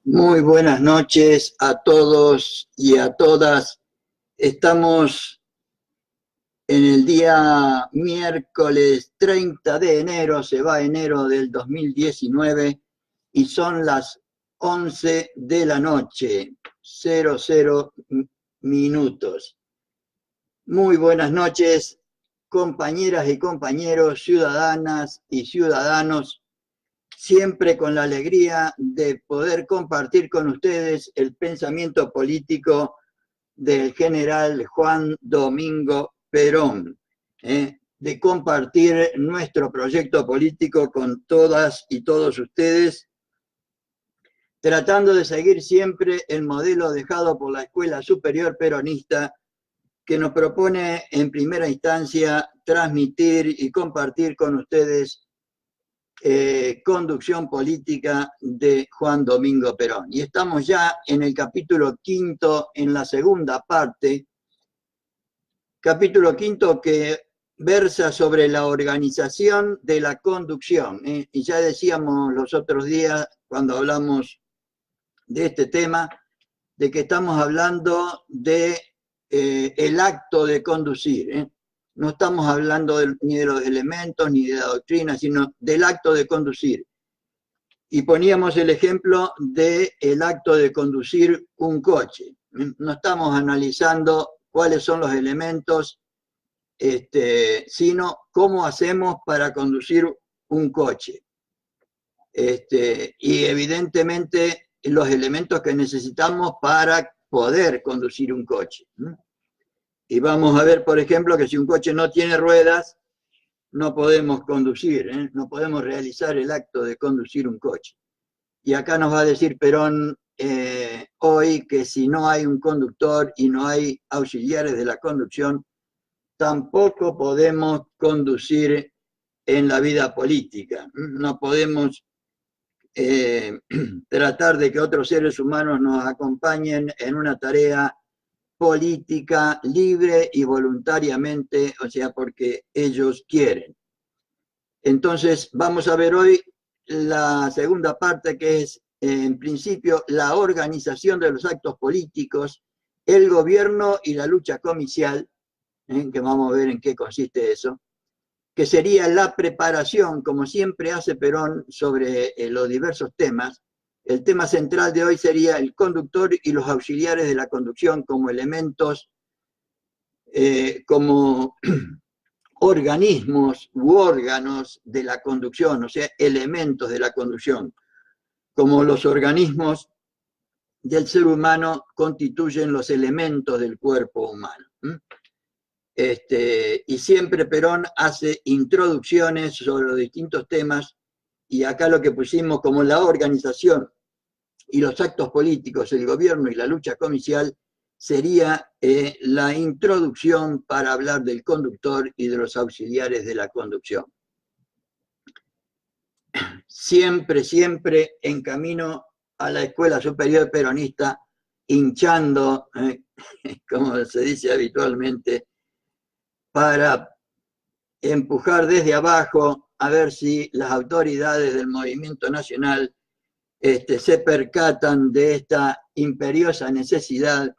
Muy buenas noches a todos y a todas. Estamos en el día miércoles 30 de enero, se va enero del 2019 y son las 11 de la noche, 00 minutos. Muy buenas noches, compañeras y compañeros, ciudadanas y ciudadanos. Siempre con la alegría de poder compartir con ustedes el pensamiento político del general Juan Domingo Perón, de compartir nuestro proyecto político con todas y todos ustedes, tratando de seguir siempre el modelo dejado por la Escuela Superior Peronista, que nos propone en primera instancia transmitir y compartir con ustedes conducción política de Juan Domingo Perón. Y estamos ya en el capítulo quinto, en la segunda parte, capítulo quinto que versa sobre la organización de la conducción. Y ya decíamos los otros días, cuando hablamos de este tema, de que estamos hablando de el acto de conducir. No estamos hablando ni de los elementos ni de la doctrina, sino del acto de conducir. Y poníamos el ejemplo del acto de conducir un coche. No estamos analizando cuáles son los elementos, sino cómo hacemos para conducir un coche. Y evidentemente los elementos que necesitamos para poder conducir un coche. Y vamos a ver, por ejemplo, que si un coche no tiene ruedas, no podemos conducir, no podemos realizar el acto de conducir un coche. Y acá nos va a decir Perón hoy que si no hay un conductor y no hay auxiliares de la conducción, tampoco podemos conducir en la vida política. No podemos tratar de que otros seres humanos nos acompañen en una tarea política libre y voluntariamente, o sea, porque ellos quieren. Entonces, vamos a ver hoy la segunda parte, que es, en principio, la organización de los actos políticos, el gobierno y la lucha comicial, que vamos a ver en qué consiste eso, que sería la preparación, como siempre hace Perón, sobre los diversos temas. El tema central de hoy sería el conductor y los auxiliares de la conducción como elementos, como organismos u órganos de la conducción, o sea, elementos de la conducción, como los organismos del ser humano constituyen los elementos del cuerpo humano. Y siempre Perón hace introducciones sobre los distintos temas, y acá lo que pusimos como la organización y los actos políticos, el gobierno y la lucha comicial, sería la introducción para hablar del conductor y de los auxiliares de la conducción. Siempre, siempre en camino a la Escuela Superior Peronista, hinchando, como se dice habitualmente, para empujar desde abajo a ver si las autoridades del movimiento nacional se percatan de esta imperiosa necesidad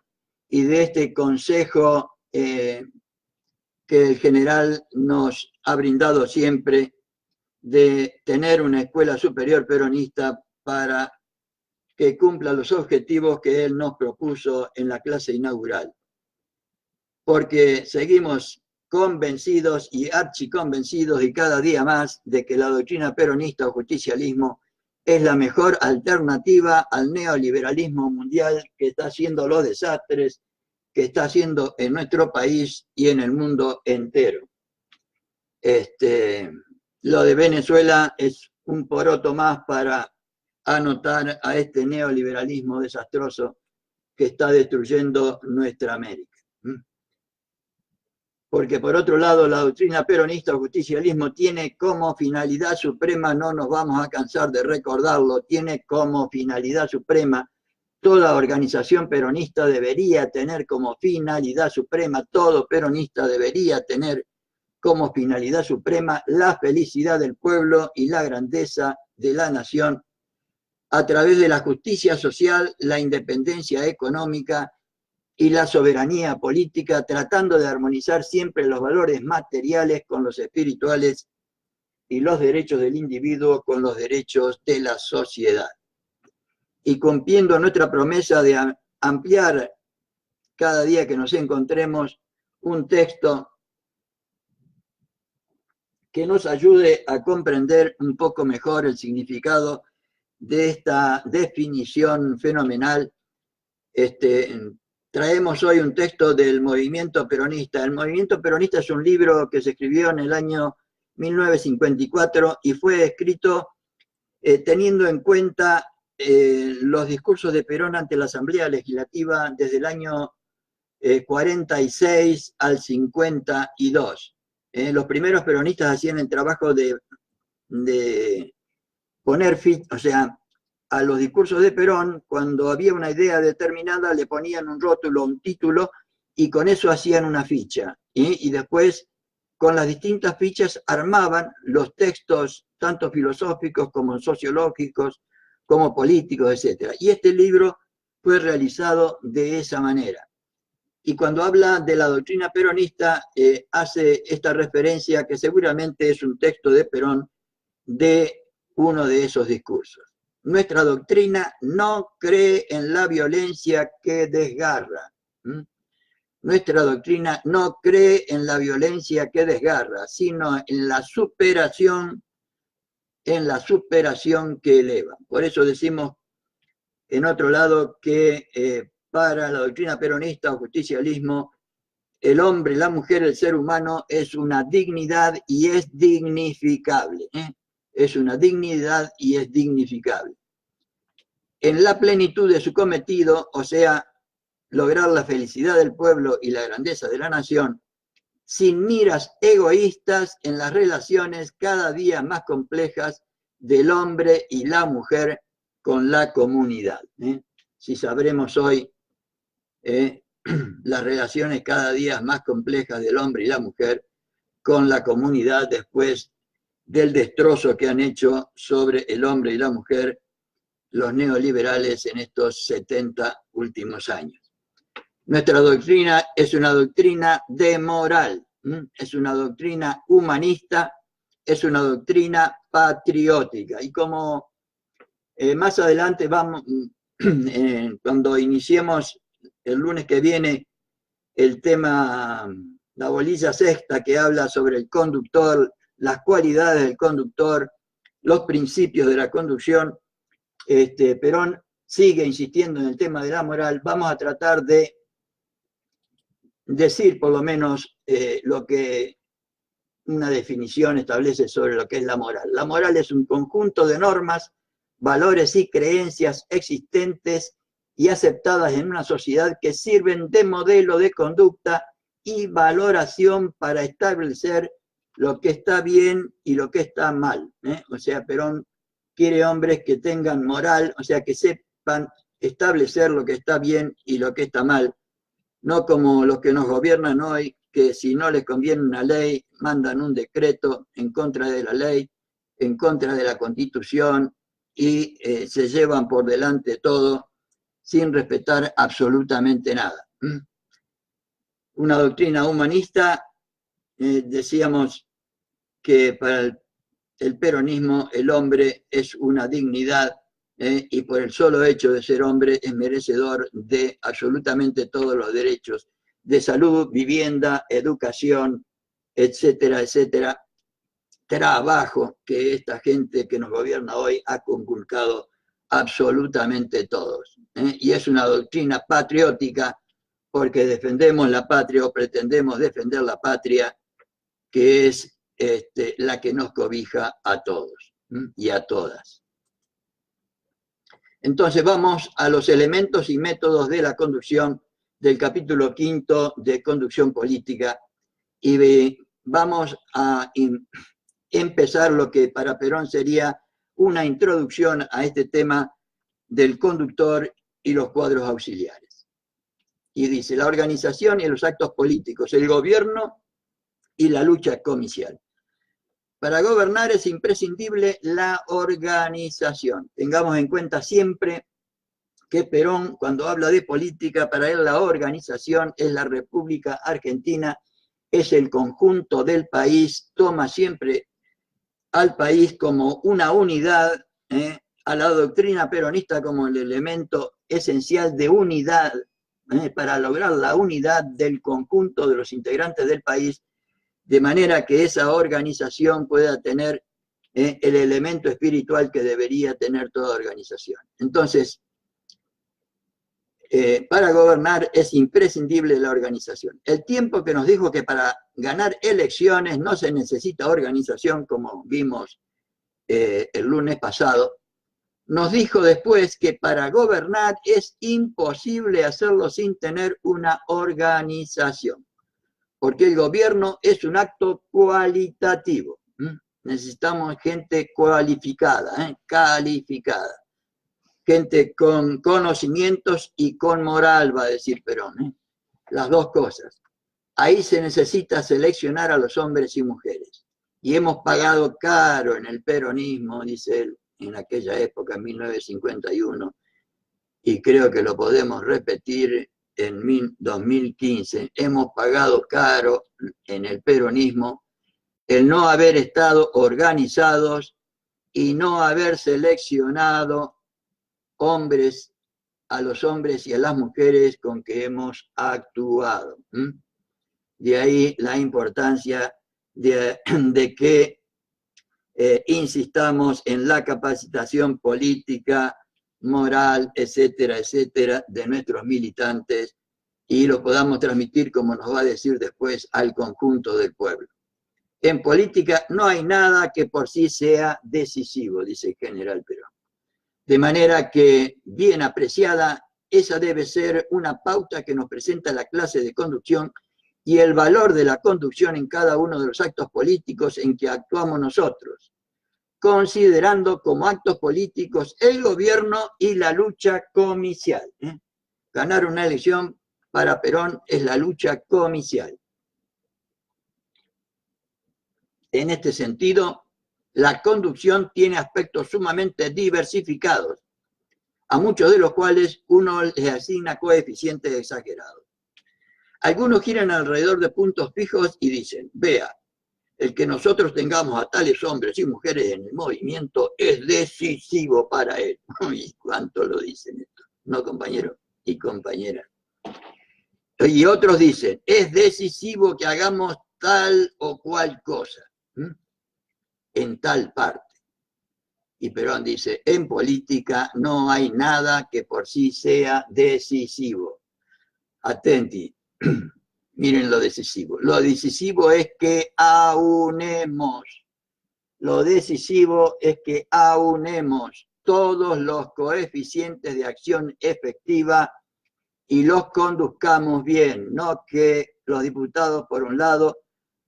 y de este consejo que el general nos ha brindado siempre de tener una escuela superior peronista para que cumpla los objetivos que él nos propuso en la clase inaugural. Porque seguimos convencidos y archiconvencidos y cada día más de que la doctrina peronista o justicialismo es la mejor alternativa al neoliberalismo mundial que está haciendo los desastres que está haciendo en nuestro país y en el mundo entero. Lo de Venezuela es un poroto más para anotar a este neoliberalismo desastroso que está destruyendo nuestra América. Porque por otro lado, la doctrina peronista o justicialismo tiene como finalidad suprema, no nos vamos a cansar de recordarlo, tiene como finalidad suprema, toda organización peronista debería tener como finalidad suprema, todo peronista debería tener como finalidad suprema la felicidad del pueblo y la grandeza de la nación, a través de la justicia social, la independencia económica y la soberanía política, tratando de armonizar siempre los valores materiales con los espirituales y los derechos del individuo con los derechos de la sociedad. Y cumpliendo nuestra promesa de ampliar cada día que nos encontremos un texto que nos ayude a comprender un poco mejor el significado de esta definición fenomenal. Traemos hoy un texto del movimiento peronista. El movimiento peronista es un libro que se escribió en el año 1954 y fue escrito teniendo en cuenta los discursos de Perón ante la Asamblea Legislativa desde el año 46 al 52. Los primeros peronistas hacían el trabajo de poner o sea, a los discursos de Perón, cuando había una idea determinada, le ponían un rótulo, un título, y con eso hacían una ficha. Y después, con las distintas fichas, armaban los textos, tanto filosóficos como sociológicos, como políticos, etc. Y este libro fue realizado de esa manera. Y cuando habla de la doctrina peronista, hace esta referencia que seguramente es un texto de Perón de uno de esos discursos. Nuestra doctrina no cree en la violencia que desgarra. Nuestra doctrina no cree en la violencia que desgarra, sino en la superación que eleva. Por eso decimos en otro lado que para la doctrina peronista o justicialismo, el hombre, la mujer, el ser humano es una dignidad y es dignificable. Es una dignidad y es dignificable. En la plenitud de su cometido, o sea, lograr la felicidad del pueblo y la grandeza de la nación, sin miras egoístas en las relaciones cada día más complejas del hombre y la mujer con la comunidad. Si sabremos hoy las relaciones cada día más complejas del hombre y la mujer con la comunidad después del destrozo que han hecho sobre el hombre y la mujer los neoliberales en estos 70 últimos años. Nuestra doctrina es una doctrina de moral, es una doctrina humanista, es una doctrina patriótica. Y como más adelante vamos, cuando iniciemos el lunes que viene el tema, la bolilla sexta que habla sobre el conductor, las cualidades del conductor, los principios de la conducción, Perón sigue insistiendo en el tema de la moral. Vamos a tratar de decir por lo menos lo que una definición establece sobre lo que es la moral. La moral es un conjunto de normas, valores y creencias existentes y aceptadas en una sociedad que sirven de modelo de conducta y valoración para establecer lo que está bien y lo que está mal. O sea, Perón quiere hombres que tengan moral, o sea, que sepan establecer lo que está bien y lo que está mal, no como los que nos gobiernan hoy, que si no les conviene una ley, mandan un decreto en contra de la ley, en contra de la Constitución, y se llevan por delante todo sin respetar absolutamente nada. Una doctrina humanista, decíamos que para el peronismo el hombre es una dignidad y por el solo hecho de ser hombre es merecedor de absolutamente todos los derechos de salud, vivienda, educación, etcétera, etcétera, trabajo que esta gente que nos gobierna hoy ha conculcado absolutamente todos. Y es una doctrina patriótica porque defendemos la patria o pretendemos defender la patria, que es la que nos cobija a todos y a todas. Entonces vamos a los elementos y métodos de la conducción del capítulo 5 de Conducción Política y vamos a empezar lo que para Perón sería una introducción a este tema del conductor y los cuadros auxiliares. Y dice, la organización y los actos políticos, el gobierno y la lucha comicial. Para gobernar es imprescindible la organización. Tengamos en cuenta siempre que Perón, cuando habla de política, para él la organización es la República Argentina, es el conjunto del país, toma siempre al país como una unidad, a la doctrina peronista como el elemento esencial de unidad, para lograr la unidad del conjunto de los integrantes del país, de manera que esa organización pueda tener el elemento espiritual que debería tener toda organización. Entonces, para gobernar es imprescindible la organización. El tiempo que nos dijo que para ganar elecciones no se necesita organización, como vimos el lunes pasado, nos dijo después que para gobernar es imposible hacerlo sin tener una organización, porque el gobierno es un acto cualitativo. Necesitamos gente cualificada, calificada. Gente con conocimientos y con moral, va a decir Perón, las dos cosas. Ahí se necesita seleccionar a los hombres y mujeres. Y hemos pagado caro en el peronismo, dice él, en aquella época, en 1951, y creo que lo podemos repetir en 2015. Hemos pagado caro en el peronismo el no haber estado organizados y no haber seleccionado a los hombres y a las mujeres con que hemos actuado. De ahí la importancia de que insistamos en la capacitación política, moral, etcétera, etcétera, de nuestros militantes y lo podamos transmitir, como nos va a decir después, al conjunto del pueblo. En política no hay nada que por sí sea decisivo, dice el general Perón. De manera que, bien apreciada, esa debe ser una pauta que nos presenta la clase de conducción y el valor de la conducción en cada uno de los actos políticos en que actuamos nosotros, considerando como actos políticos el gobierno y la lucha comicial. Ganar una elección para Perón es la lucha comicial. En este sentido, la conducción tiene aspectos sumamente diversificados, a muchos de los cuales uno les asigna coeficientes exagerados. Algunos giran alrededor de puntos fijos y dicen, vea, el que nosotros tengamos a tales hombres y mujeres en el movimiento es decisivo para él. ¿Y cuánto lo dicen esto? ¿No, compañeros y compañeras? Y otros dicen, es decisivo que hagamos tal o cual cosa en tal parte. Y Perón dice, en política no hay nada que por sí sea decisivo. Atenti, miren lo decisivo. Lo decisivo es que aunemos. Lo decisivo es que aunemos todos los coeficientes de acción efectiva y los conduzcamos bien, no que los diputados por un lado,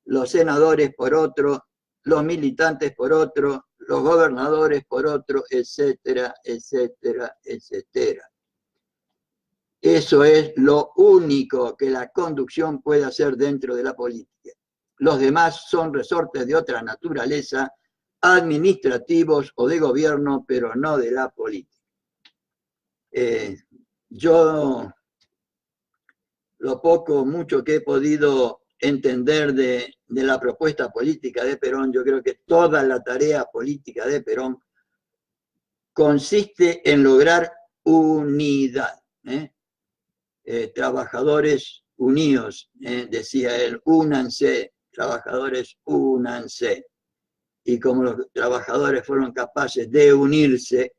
los senadores por otro, los militantes por otro, los gobernadores por otro, etcétera, etcétera, etcétera. Eso es lo único que la conducción puede hacer dentro de la política. Los demás son resortes de otra naturaleza, administrativos o de gobierno, pero no de la política. Yo, lo poco o mucho que he podido entender de la propuesta política de Perón, yo creo que toda la tarea política de Perón consiste en lograr unidad. Trabajadores unidos, decía él, únanse, trabajadores únanse. Y como los trabajadores fueron capaces de unirse,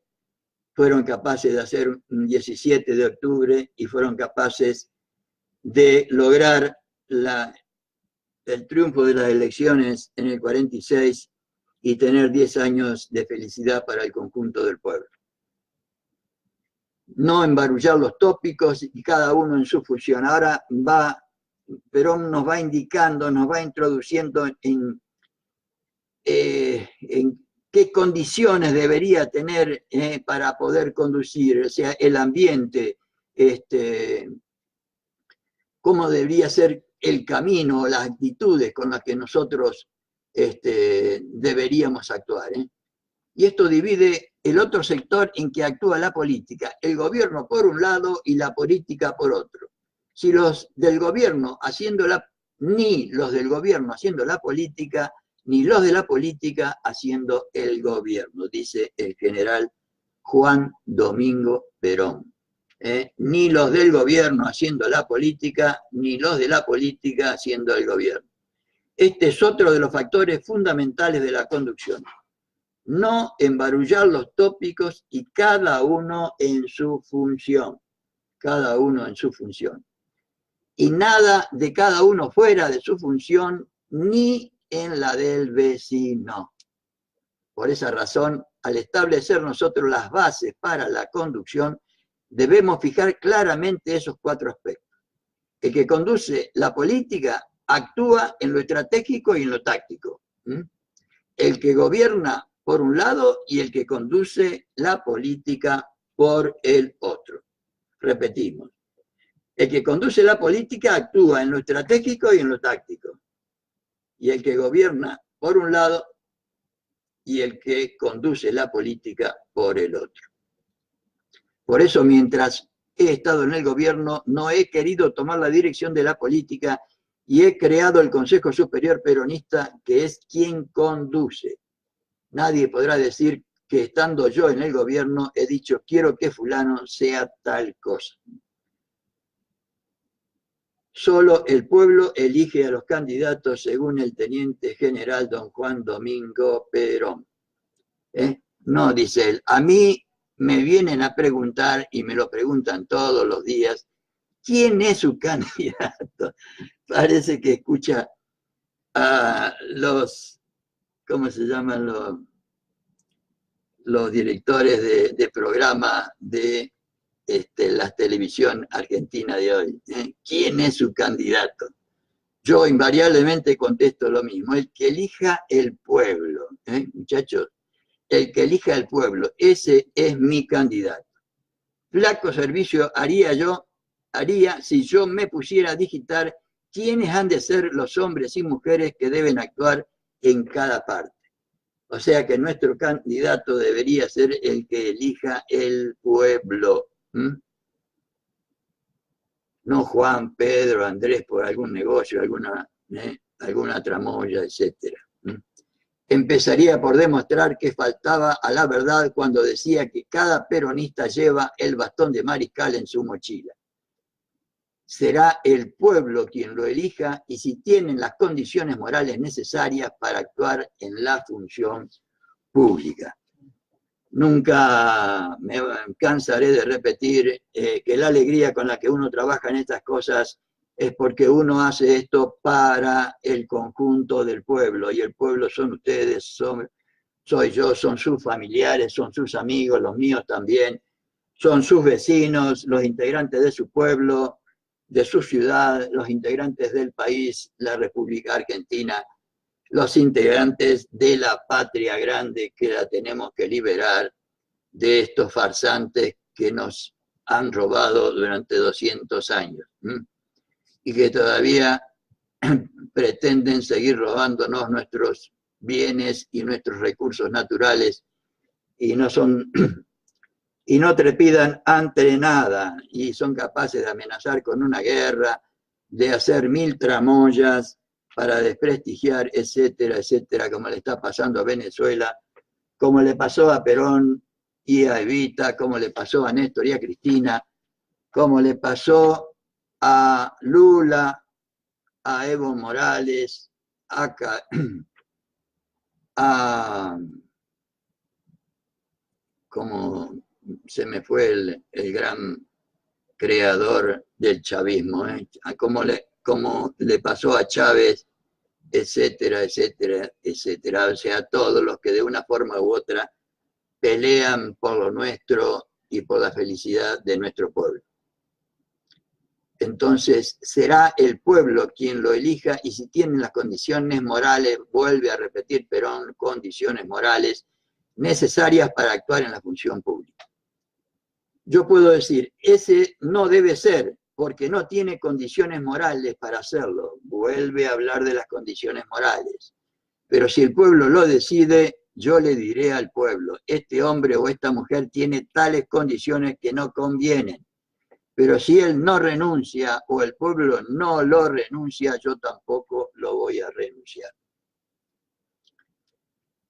fueron capaces de hacer un 17 de octubre y fueron capaces de lograr el triunfo de las elecciones en el 46 y tener 10 años de felicidad para el conjunto del pueblo. No embarullar los tópicos y cada uno en su función. Ahora Perón nos va indicando, nos va introduciendo en qué condiciones debería tener para poder conducir, o sea, el ambiente, cómo debería ser el camino, las actitudes con las que nosotros deberíamos actuar. Y esto divide el otro sector en que actúa la política, el gobierno por un lado y la política por otro. Si los del gobierno ni los del gobierno haciendo la política, ni los de la política haciendo el gobierno, dice el general Juan Domingo Perón. Ni los del gobierno haciendo la política, ni los de la política haciendo el gobierno. Este es otro de los factores fundamentales de la conducción. No embarullar los tópicos y cada uno en su función. Cada uno en su función. Y nada de cada uno fuera de su función ni en la del vecino. Por esa razón, al establecer nosotros las bases para la conducción, debemos fijar claramente esos 4 aspectos. El que conduce la política actúa en lo estratégico y en lo táctico. El que gobierna por un lado y el que conduce la política por el otro. Repetimos. El que conduce la política actúa en lo estratégico y en lo táctico. Y el que gobierna por un lado y el que conduce la política por el otro. Por eso, mientras he estado en el gobierno, no he querido tomar la dirección de la política y he creado el Consejo Superior Peronista, que es quien conduce. Nadie podrá decir que estando yo en el gobierno he dicho quiero que fulano sea tal cosa. Solo el pueblo elige a los candidatos según el teniente general don Juan Domingo Perón. No, dice él, a mí me vienen a preguntar, y me lo preguntan todos los días, ¿quién es su candidato? Parece que escucha a los, ¿cómo se llaman? Los directores de programa de la televisión argentina de hoy. ¿Quién es su candidato? Yo invariablemente contesto lo mismo, el que elija el pueblo. Muchachos, el que elija el pueblo, ese es mi candidato. Flaco servicio haría si yo me pusiera a digitar quiénes han de ser los hombres y mujeres que deben actuar en cada parte. O sea que nuestro candidato debería ser el que elija el pueblo. No Juan, Pedro, Andrés por algún negocio, alguna tramoya, etc. Empezaría por demostrar que faltaba a la verdad cuando decía que cada peronista lleva el bastón de mariscal en su mochila. Será el pueblo quien lo elija y si tienen las condiciones morales necesarias para actuar en la función pública. Nunca me cansaré de repetir que la alegría con la que uno trabaja en estas cosas es porque uno hace esto para el conjunto del pueblo, y el pueblo son ustedes, soy yo, son sus familiares, son sus amigos, los míos también, son sus vecinos, los integrantes de su pueblo, de su ciudad, los integrantes del país, la República Argentina, los integrantes de la patria grande que la tenemos que liberar de estos farsantes que nos han robado durante 200 años y que todavía pretenden seguir robándonos nuestros bienes y nuestros recursos naturales y no trepidan ante nada y son capaces de amenazar con una guerra, de hacer 1000 tramoyas para desprestigiar, etcétera, etcétera, como le está pasando a Venezuela, como le pasó a Perón y a Evita, como le pasó a Néstor y a Cristina, como le pasó a Lula, a Evo Morales, como se me fue el gran creador del chavismo, como le pasó a Chávez, etcétera, etcétera, etcétera. O sea, todos los que de una forma u otra pelean por lo nuestro y por la felicidad de nuestro pueblo. Entonces, será el pueblo quien lo elija y si tienen las condiciones morales, vuelve a repetir Perón, condiciones morales necesarias para actuar en la función pública. Yo puedo decir, ese no debe ser, porque no tiene condiciones morales para hacerlo. Vuelve a hablar de las condiciones morales. Pero si el pueblo lo decide, yo le diré al pueblo, este hombre o esta mujer tiene tales condiciones que no convienen. Pero si él no renuncia o el pueblo no lo renuncia, yo tampoco lo voy a renunciar.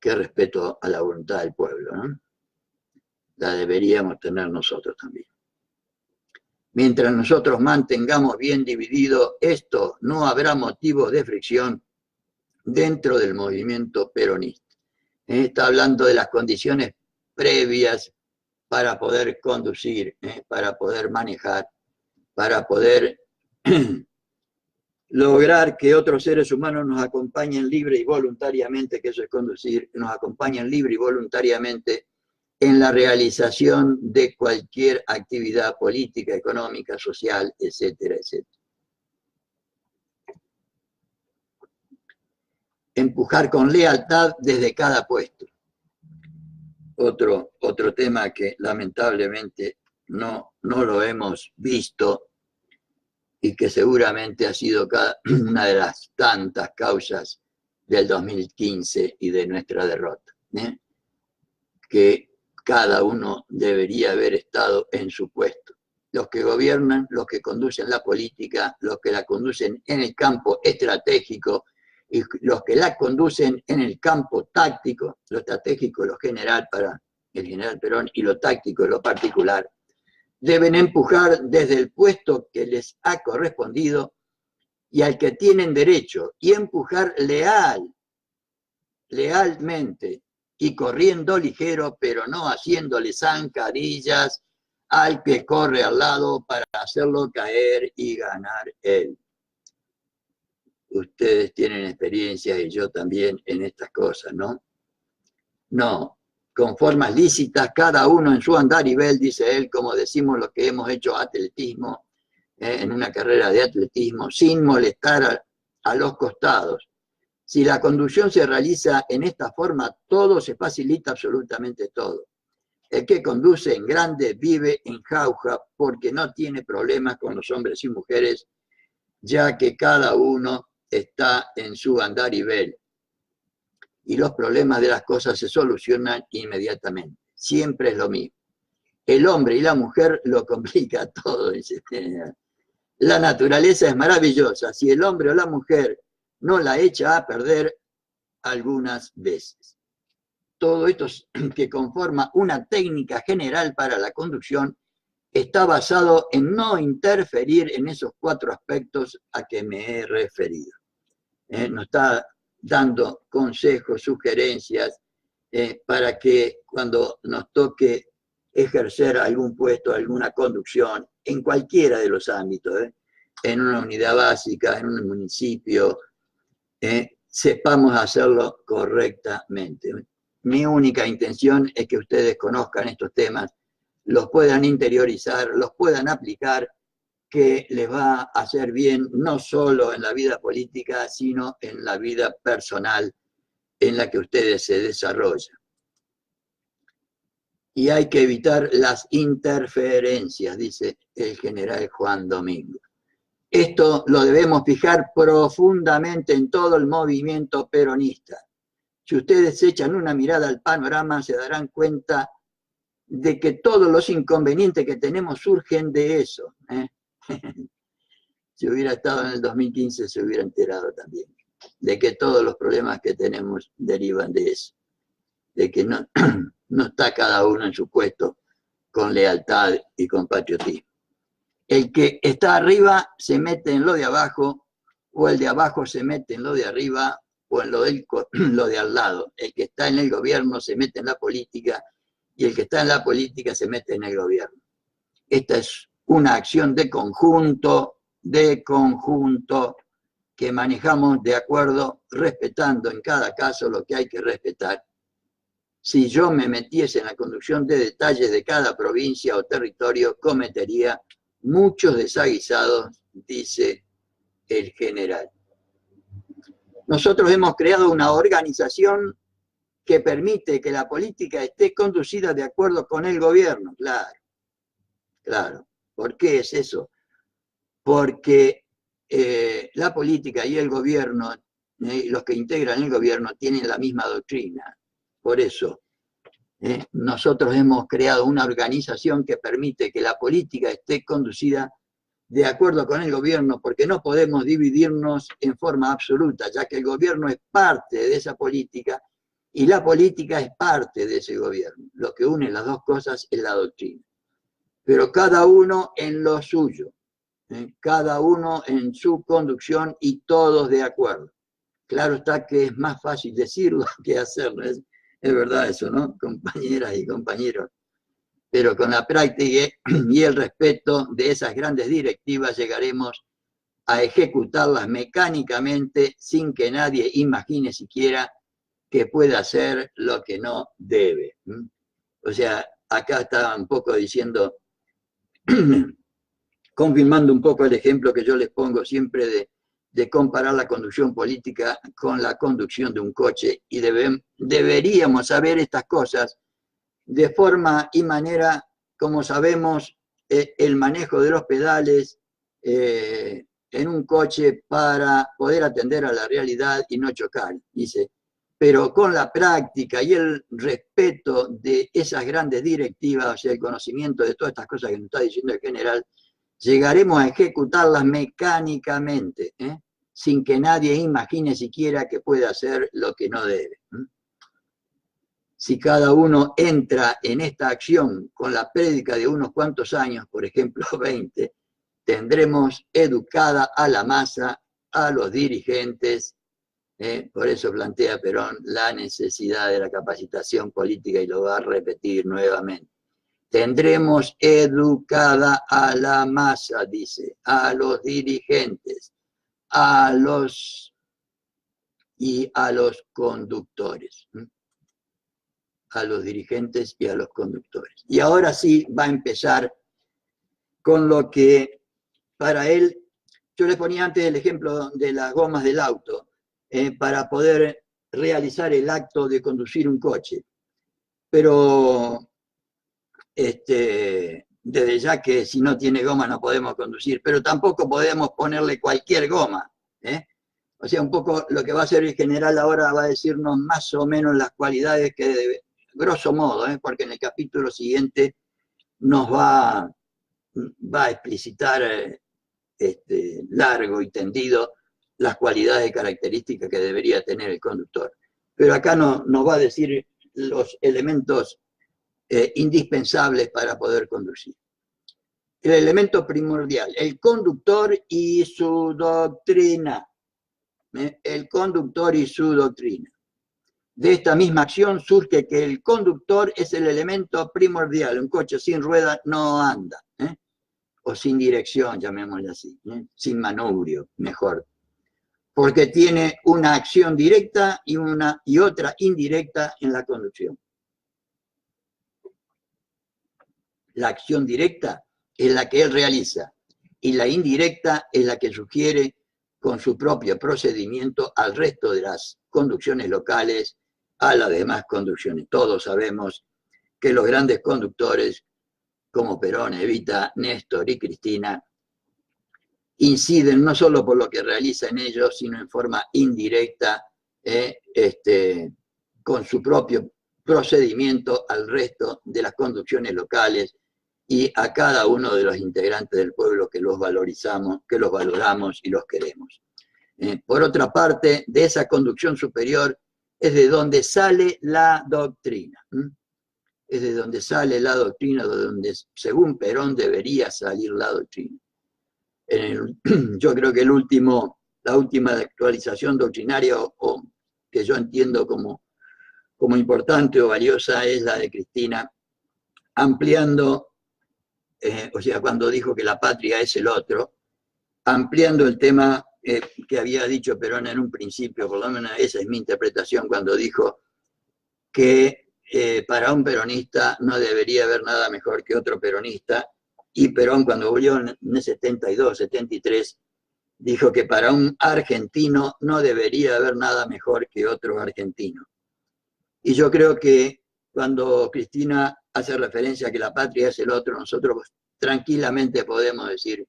Qué respeto a la voluntad del pueblo, ¿no? La deberíamos tener nosotros también. Mientras nosotros mantengamos bien dividido esto, no habrá motivo de fricción dentro del movimiento peronista. Está hablando de las condiciones previas para poder conducir, para poder manejar, para poder lograr que otros seres humanos nos acompañen libre y voluntariamente, que eso es conducir, nos acompañen libre y voluntariamente en la realización de cualquier actividad política, económica, social, etcétera, etcétera. Empujar con lealtad desde cada puesto. Otro tema que lamentablemente no lo hemos visto y que seguramente ha sido una de las tantas causas del 2015 y de nuestra derrota, que cada uno debería haber estado en su puesto. Los que gobiernan, los que conducen la política, los que la conducen en el campo estratégico y los que la conducen en el campo táctico, lo estratégico, lo general para el general Perón y lo táctico, lo particular, deben empujar desde el puesto que les ha correspondido y al que tienen derecho, y empujar lealmente, y corriendo ligero, pero no haciéndole zancadillas al que corre al lado para hacerlo caer y ganar él. Ustedes tienen experiencia y yo también en estas cosas, ¿no? No, con formas lícitas, cada uno en su andarivel, dice él, como decimos los que hemos hecho atletismo, en una carrera de atletismo, sin molestar a los costados. Si la conducción se realiza en esta forma, todo se facilita, absolutamente todo. El que conduce en grande vive en jauja porque no tiene problemas con los hombres y mujeres, ya que cada uno está en su andarivel. Y los problemas de las cosas se solucionan inmediatamente. Siempre es lo mismo. El hombre y la mujer lo complica todo, dice. La naturaleza es maravillosa. Si el hombre o la mujer no la echa a perder algunas veces. Todo esto que conforma una técnica general para la conducción está basado en no interferir en esos 4 aspectos a que me he referido. Nos está dando consejos, sugerencias, para que cuando nos toque ejercer algún puesto, alguna conducción, en cualquiera de los ámbitos, en una unidad básica, en un municipio, sepamos hacerlo correctamente. Mi única intención es que ustedes conozcan estos temas, los puedan interiorizar, los puedan aplicar, que les va a hacer bien no solo en la vida política, sino en la vida personal en la que ustedes se desarrollan. Y hay que evitar las interferencias, dice el general Juan Domingo. Esto lo debemos fijar profundamente en todo el movimiento peronista. Si ustedes echan una mirada al panorama, se darán cuenta de que todos los inconvenientes que tenemos surgen de eso. Si hubiera estado en el 2015, se hubiera enterado también de que todos los problemas que tenemos derivan de eso, de que no está cada uno en su puesto con lealtad y con patriotismo. El que está arriba se mete en lo de abajo, o el de abajo se mete en lo de arriba, o en lo de al lado. El que está en el gobierno se mete en la política, y el que está en la política se mete en el gobierno. Esta es una acción de conjunto que manejamos de acuerdo, respetando en cada caso lo que hay que respetar. Si yo me metiese en la conducción de detalles de cada provincia o territorio, cometería muchos desaguisados, dice el general. Nosotros hemos creado una organización que permite que la política esté conducida de acuerdo con el gobierno. Claro. ¿Por qué es eso? Porque la política y el gobierno los que integran el gobierno tienen la misma doctrina. Por eso, nosotros hemos creado una organización que permite que la política esté conducida de acuerdo con el gobierno, porque no podemos dividirnos en forma absoluta, ya que el gobierno es parte de esa política y la política es parte de ese gobierno. Lo que une las dos cosas es la doctrina. Pero cada uno en lo suyo, cada uno en su conducción y todos de acuerdo. Claro está que es más fácil decirlo que hacerlo, es verdad eso, ¿no? Compañeras y compañeros. Pero con la práctica y el respeto de esas grandes directivas llegaremos a ejecutarlas mecánicamente sin que nadie imagine siquiera que pueda hacer lo que no debe. O sea, acá está un poco diciendo, confirmando un poco el ejemplo que yo les pongo siempre de comparar la conducción política con la conducción de un coche, y deberíamos saber estas cosas de forma y manera como sabemos el manejo de los pedales en un coche para poder atender a la realidad y no chocar, dice. Pero con la práctica y el respeto de esas grandes directivas, o sea, el conocimiento de todas estas cosas que nos está diciendo el general, llegaremos a ejecutarlas mecánicamente, sin que nadie imagine siquiera que puede hacer lo que no debe. Si cada uno entra en esta acción con la prédica de unos cuantos años, por ejemplo 20, tendremos educada a la masa, a los dirigentes. Por eso plantea Perón la necesidad de la capacitación política y lo va a repetir nuevamente. Tendremos educada a la masa, dice, a los dirigentes, a los conductores. A los dirigentes y a los conductores. Y ahora sí va a empezar con lo que para él, yo le ponía antes el ejemplo de las gomas del auto, para poder realizar el acto de conducir un coche. Pero desde ya que si no tiene goma no podemos conducir, pero tampoco podemos ponerle cualquier goma. O sea, un poco lo que va a hacer el general ahora va a decirnos más o menos las cualidades que debe, grosso modo, porque en el capítulo siguiente nos va a explicitar largo y tendido las cualidades y características que debería tener el conductor. Pero acá nos va a decir los elementos indispensables para poder conducir. El elemento primordial, el conductor y su doctrina. El conductor y su doctrina. De esta misma acción surge que el conductor es el elemento primordial. Un coche sin ruedas no anda, o sin dirección, llamémosle así, sin manubrio, mejor. Porque tiene una acción directa y otra indirecta en la conducción. La acción directa es la que él realiza y la indirecta es la que sugiere con su propio procedimiento al resto de las conducciones locales, a las demás conducciones. Todos sabemos que los grandes conductores, como Perón, Evita, Néstor y Cristina, inciden no solo por lo que realizan ellos, sino en forma indirecta, con su propio procedimiento al resto de las conducciones locales y a cada uno de los integrantes del pueblo que los valorizamos, que los valoramos y los queremos. Por otra parte, de esa conducción superior es de donde sale la doctrina. Es de donde sale la doctrina, de donde, según Perón, debería salir la doctrina. Yo creo que la última actualización doctrinaria, o que yo entiendo como importante o valiosa, es la de Cristina, ampliando, o sea, cuando dijo que la patria es el otro, ampliando el tema que había dicho Perón en un principio, por lo menos esa es mi interpretación, cuando dijo que para un peronista no debería haber nada mejor que otro peronista, y Perón cuando volvió en el 72, 73, dijo que para un argentino no debería haber nada mejor que otro argentino. Y yo creo que cuando Cristina hace referencia a que la patria es el otro, nosotros tranquilamente podemos decir,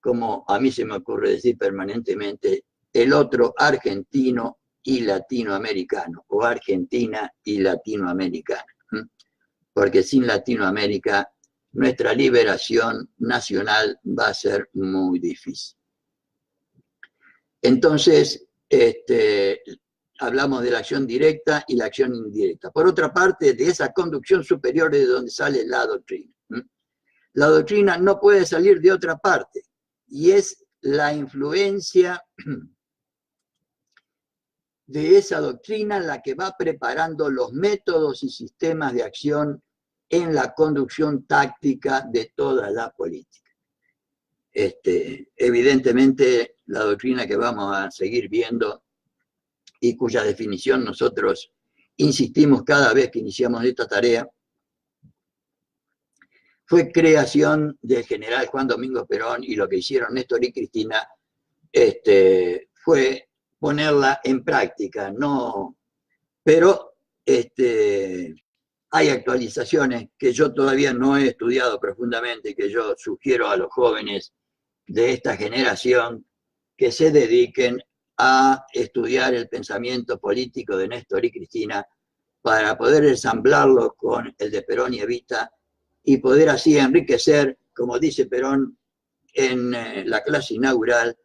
como a mí se me ocurre decir permanentemente, el otro argentino y latinoamericano, o Argentina y latinoamericana, porque sin Latinoamérica nuestra liberación nacional va a ser muy difícil. Entonces, hablamos de la acción directa y la acción indirecta. Por otra parte, de esa conducción superior es de donde sale la doctrina. La doctrina no puede salir de otra parte, y es la influencia de esa doctrina la que va preparando los métodos y sistemas de acción en la conducción táctica de toda la política. Evidentemente, la doctrina que vamos a seguir viendo y cuya definición nosotros insistimos cada vez que iniciamos esta tarea, fue creación del general Juan Domingo Perón, y lo que hicieron Néstor y Cristina fue ponerla en práctica, no, pero hay actualizaciones que yo todavía no he estudiado profundamente, que yo sugiero a los jóvenes de esta generación que se dediquen a estudiar el pensamiento político de Néstor y Cristina para poder ensamblarlo con el de Perón y Evita y poder así enriquecer, como dice Perón en la clase inaugural,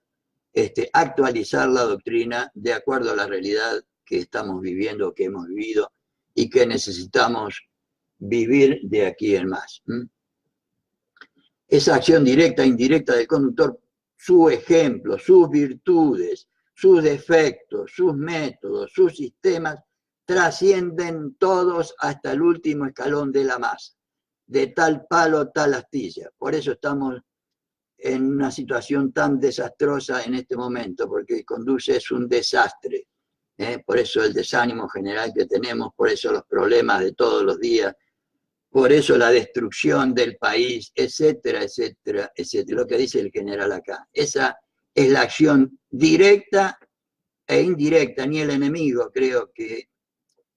actualizar la doctrina de acuerdo a la realidad que estamos viviendo, que hemos vivido y que necesitamos vivir de aquí en más. Esa acción directa e indirecta del conductor, su ejemplo, sus virtudes, sus defectos, sus métodos, sus sistemas, trascienden todos hasta el último escalón de la masa. De tal palo, tal astilla. Por eso estamos en una situación tan desastrosa en este momento, porque conduce es un desastre. Por eso el desánimo general que tenemos, por eso los problemas de todos los días, por eso la destrucción del país, etcétera, etcétera, etcétera. Lo que dice el general acá. Esa es la acción directa e indirecta. Ni el enemigo creo que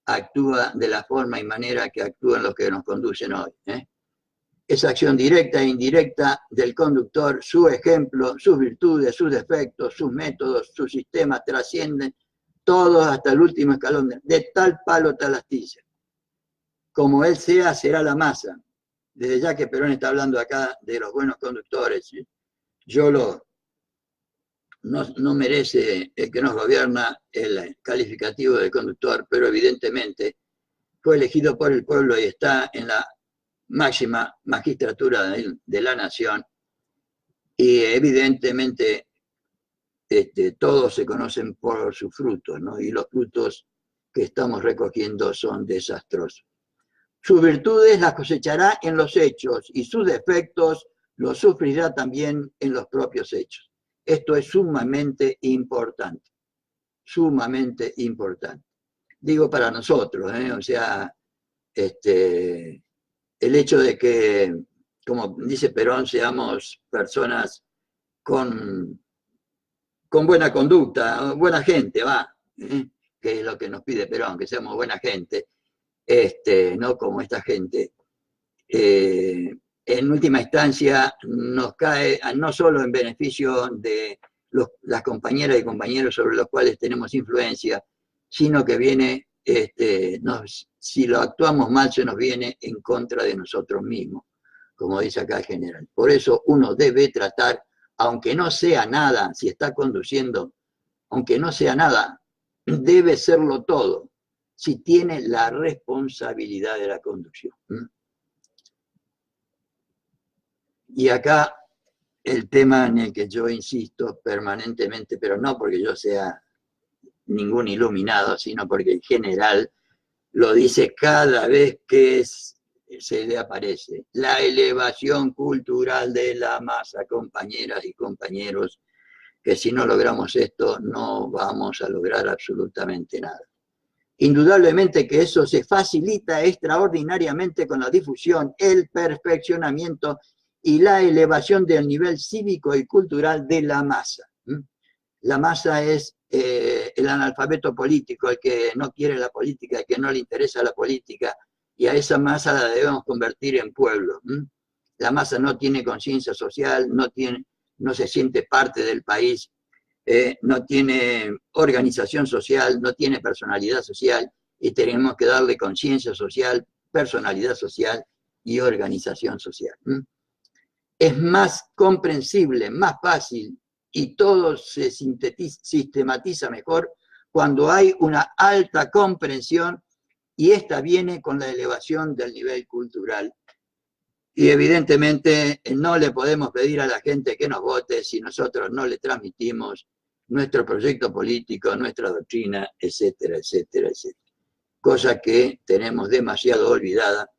actúa de la forma y manera que actúan los que nos conducen hoy. Esa acción directa e indirecta del conductor, su ejemplo, sus virtudes, sus defectos, sus métodos, sus sistemas trascienden todos hasta el último escalón. De tal palo, tal astilla. Como él sea, será la masa. Desde ya que Perón está hablando acá de los buenos conductores, ¿sí? No merece el que nos gobierna el calificativo de conductor, pero evidentemente fue elegido por el pueblo y está en la máxima magistratura de la nación, y evidentemente todos se conocen por sus frutos, ¿no? Y los frutos que estamos recogiendo son desastrosos. Sus virtudes las cosechará en los hechos y sus defectos los sufrirá también en los propios hechos. Esto es sumamente importante, sumamente importante. Digo para nosotros, o sea, el hecho de que, como dice Perón, seamos personas con buena conducta, buena gente, que es lo que nos pide Perón, que seamos buena gente, no como esta gente. En última instancia nos cae no solo en beneficio de las compañeras y compañeros sobre los cuales tenemos influencia, sino que viene, si lo actuamos mal, se nos viene en contra de nosotros mismos, como dice acá el general. Por eso uno debe tratar, aunque no sea nada, si está conduciendo, aunque no sea nada, debe serlo todo, si tiene la responsabilidad de la conducción. Y acá el tema en el que yo insisto permanentemente, pero no porque yo sea ningún iluminado, sino porque en general lo dice cada vez que se le aparece: la elevación cultural de la masa, compañeras y compañeros, que si no logramos esto no vamos a lograr absolutamente nada. Indudablemente que eso se facilita extraordinariamente con la difusión, el perfeccionamiento y la elevación del nivel cívico y cultural de la masa. La masa es el analfabeto político, el que no quiere la política, el que no le interesa la política, y a esa masa la debemos convertir en pueblo. La masa no tiene conciencia social, no se siente parte del país, no tiene organización social, no tiene personalidad social, y tenemos que darle conciencia social, personalidad social y organización social. Es más comprensible, más fácil, y todo se sistematiza mejor cuando hay una alta comprensión, y esta viene con la elevación del nivel cultural. Y evidentemente no le podemos pedir a la gente que nos vote si nosotros no le transmitimos nuestro proyecto político, nuestra doctrina, etcétera, etcétera, etcétera. Cosa que tenemos demasiado olvidada.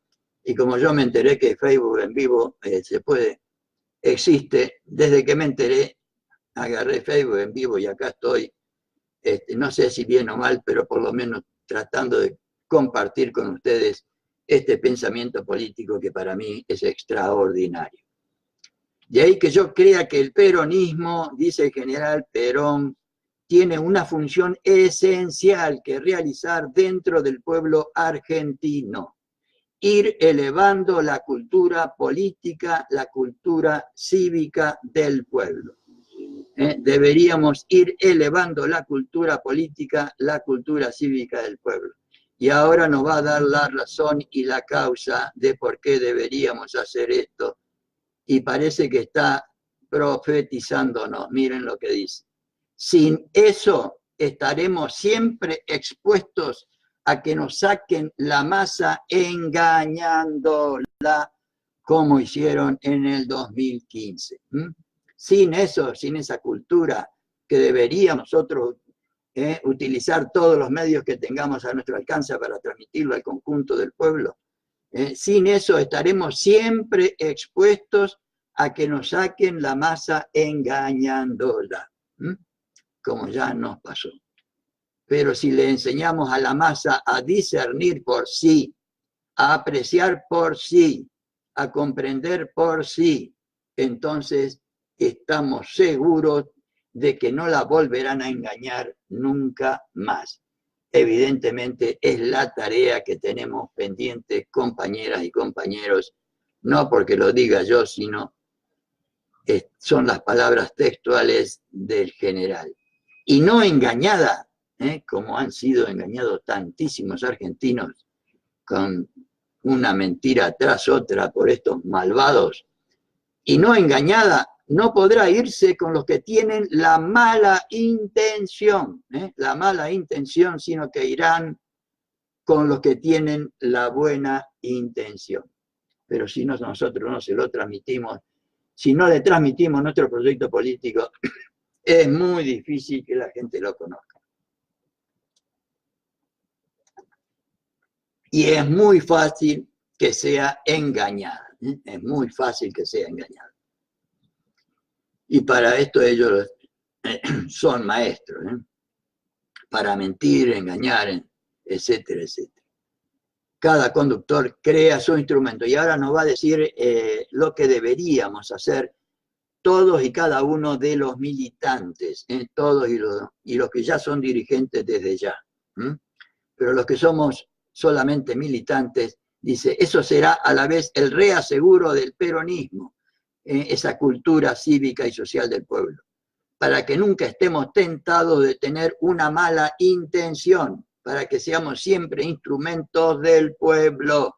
Y como yo me enteré que Facebook en vivo existe, desde que me enteré, agarré Facebook en vivo y acá estoy, no sé si bien o mal, pero por lo menos tratando de compartir con ustedes este pensamiento político que para mí es extraordinario. De ahí que yo crea que el peronismo, dice el general Perón, tiene una función esencial que realizar dentro del pueblo argentino: ir elevando la cultura política, la cultura cívica del pueblo. Deberíamos ir elevando la cultura política, la cultura cívica del pueblo. Y ahora nos va a dar la razón y la causa de por qué deberíamos hacer esto. Y parece que está profetizándonos. Miren lo que dice. Sin eso estaremos siempre expuestos a que nos saquen la masa engañándola, como hicieron en el 2015. Sin eso, sin esa cultura que deberíamos nosotros utilizar todos los medios que tengamos a nuestro alcance para transmitirlo al conjunto del pueblo, sin eso estaremos siempre expuestos a que nos saquen la masa engañándola, como ya nos pasó. Pero si le enseñamos a la masa a discernir por sí, a apreciar por sí, a comprender por sí, entonces estamos seguros de que no la volverán a engañar nunca más. Evidentemente es la tarea que tenemos pendiente, compañeras y compañeros, no porque lo diga yo, sino son las palabras textuales del general. Y no engañada, como han sido engañados tantísimos argentinos con una mentira tras otra por estos malvados, y no engañada, no podrá irse con los que tienen la mala intención, sino que irán con los que tienen la buena intención. Pero si nosotros no se lo transmitimos, si no le transmitimos nuestro proyecto político, es muy difícil que la gente lo conozca. Y es muy fácil que sea engañada. Es muy fácil que sea engañada. Y para esto ellos son maestros, para mentir, engañar, etcétera, etcétera. Cada conductor crea su instrumento. Y ahora nos va a decir lo que deberíamos hacer todos y cada uno de los militantes, todos y los que ya son dirigentes desde ya. Pero los que somos solamente militantes, dice, eso será a la vez el reaseguro del peronismo, esa cultura cívica y social del pueblo, para que nunca estemos tentados de tener una mala intención, para que seamos siempre instrumentos del pueblo,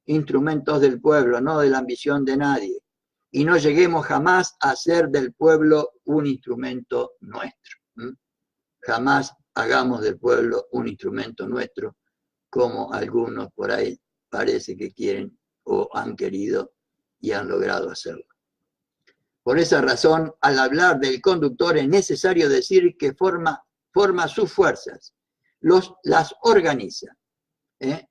no de la ambición de nadie, y no lleguemos jamás a ser del pueblo un instrumento nuestro. Jamás hagamos del pueblo un instrumento nuestro, como algunos por ahí parece que quieren o han querido y han logrado hacerlo. Por esa razón, al hablar del conductor es necesario decir que forma sus fuerzas, las organiza.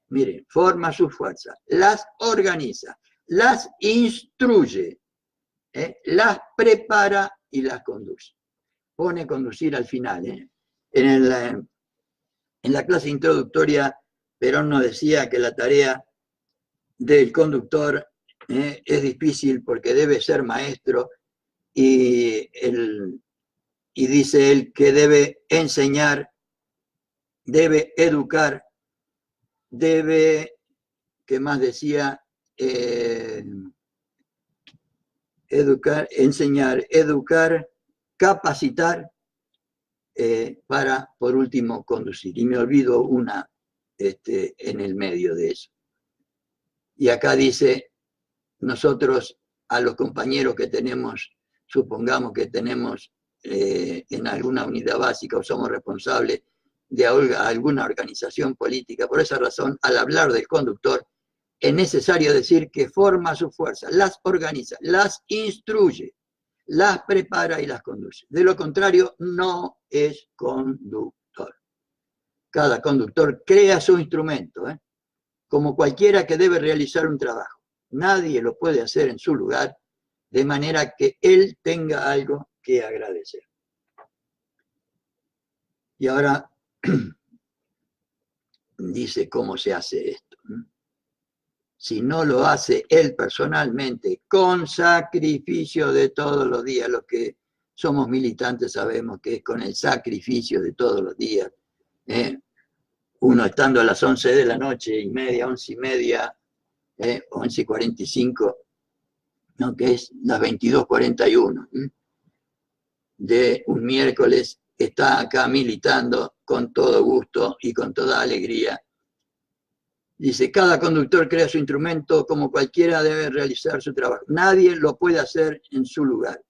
Miren, forma sus fuerzas, las organiza, las instruye, las prepara y las conduce. Pone conducir al final. En la clase introductoria, Perón nos decía que la tarea del conductor es difícil porque debe ser maestro y dice él que debe enseñar, debe educar, ¿qué más decía? Enseñar, educar, capacitar para, por último, conducir. Y me olvido una en el medio de eso. Y acá dice, nosotros a los compañeros que tenemos, supongamos que tenemos en alguna unidad básica o somos responsables de alguna organización política. Por esa razón, al hablar del conductor, es necesario decir que forma sus fuerzas, las organiza, las instruye, las prepara y las conduce. De lo contrario, no es conductor. Cada conductor crea su instrumento, como cualquiera que debe realizar un trabajo. Nadie lo puede hacer en su lugar, de manera que él tenga algo que agradecer. Y ahora dice cómo se hace esto. Si no lo hace él personalmente, con sacrificio de todos los días, los que somos militantes sabemos que es con el sacrificio de todos los días, uno estando a las 11 de la noche y media, 11 y media, 11:45, ¿no? Que es las 22:41 de un miércoles, está acá militando con todo gusto y con toda alegría. Dice, cada conductor crea su instrumento, como cualquiera debe realizar su trabajo. Nadie lo puede hacer en su lugar.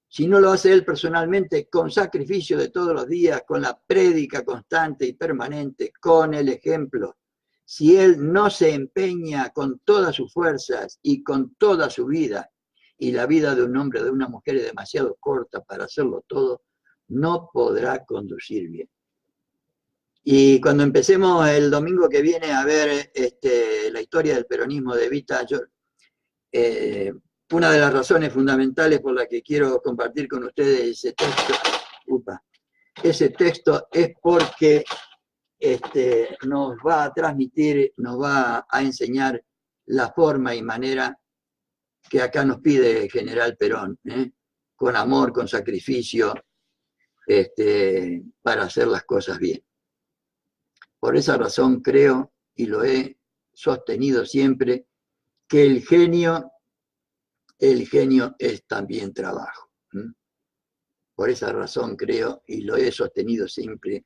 Si no lo hace él personalmente, con sacrificio de todos los días, con la prédica constante y permanente, con el ejemplo, si él no se empeña con todas sus fuerzas y con toda su vida, y la vida de un hombre o de una mujer es demasiado corta para hacerlo todo, no podrá conducir bien. Y cuando empecemos el domingo que viene a ver la historia del peronismo de Evita, una de las razones fundamentales por la que quiero compartir con ustedes ese texto es porque nos va a transmitir, nos va a enseñar la forma y manera que acá nos pide el general Perón, con amor, con sacrificio, para hacer las cosas bien. Por esa razón creo, y lo he sostenido siempre, que el genio es también trabajo. Por esa razón creo, y lo he sostenido siempre,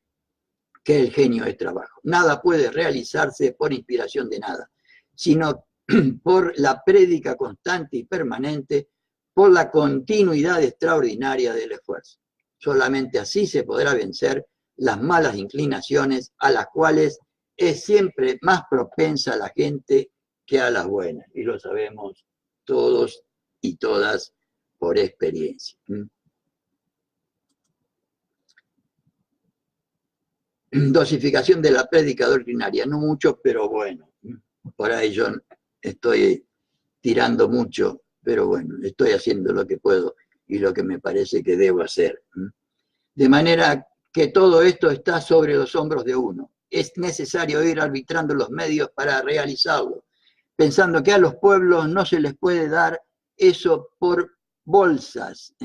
que el genio es trabajo. Nada puede realizarse por inspiración de nada, sino por la prédica constante y permanente, por la continuidad extraordinaria del esfuerzo. Solamente así se podrá vencer las malas inclinaciones a las cuales es siempre más propensa la gente que a las buenas. Y lo sabemos todos y todas por experiencia. Dosificación de la prédica doctrinaria, no mucho, pero bueno, por ahí yo estoy tirando mucho, pero bueno, estoy haciendo lo que puedo y lo que me parece que debo hacer. De manera que todo esto está sobre los hombros de uno. Es necesario ir arbitrando los medios para realizarlo, pensando que a los pueblos no se les puede dar eso por bolsas.